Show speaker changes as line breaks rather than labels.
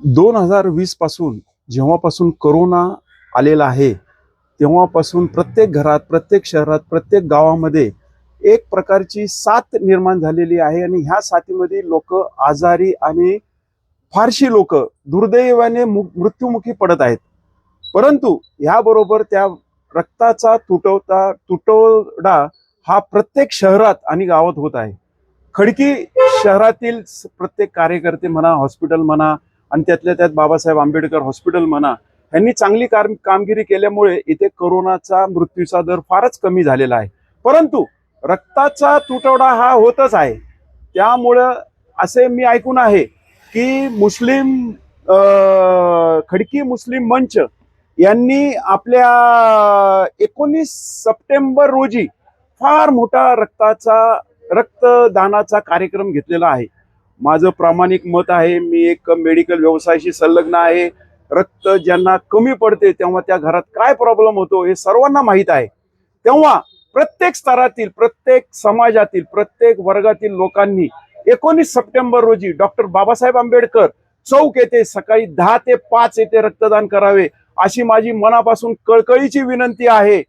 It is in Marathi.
2020 पासून जेव्हापासून कोरोना आलेला आहे तेव्हापासून प्रत्येक घरात, प्रत्येक शहरात, प्रत्येक गावामध्ये एक प्रकारची साथ निर्माण झालेली आहे आणि ह्या साथीमध्ये लोक आजारी आणि फारशी लोक दुर्दैवाने मृत्युमुखी पडत आहेत. परंतु याबरोबर त्या रक्ताचा तुटवडा हा प्रत्येक शहरात आणि गावात होत आहे. खडकी शहरातील प्रत्येक कार्यकर्ते म्हणा, हॉस्पिटल म्हणा आणि त्यातल्या त्यात बाबासाहेब आंबेडकर हॉस्पिटल म्हणा, यांनी चांगली कामगिरी केल्यामुळे इथे कोरोनाचा मृत्यूचा दर फारच कमी झालेला आहे. परंतु रक्ताचा तुटवडा हा होतच आहे. त्यामुळं असे मी ऐकून आहे की खडकी मुस्लिम मंच यांनी आपल्या 19 सप्टेंबर रोजी फार मोठा रक्तदानाचा कार्यक्रम घेतलेला आहे. माझं प्रामाणिक मत आहे, मी एक मेडिकल व्यवसायाशी संलग्न आहे. रक्त ज्यांना कमी पडते तेव्हा त्या घरात काय प्रॉब्लेम होतो हे सर्वांना माहीत आहे. तेव्हा प्रत्येक स्तरातील, प्रत्येक समाजातील, प्रत्येक वर्गातील लोकांनी 19 सप्टेंबर रोजी डॉक्टर बाबासाहेब आंबेडकर चौक येथे सकाळी 10 ते 5 येथे रक्तदान करावे अशी माझी मनापासून कळकळीची विनंती आहे.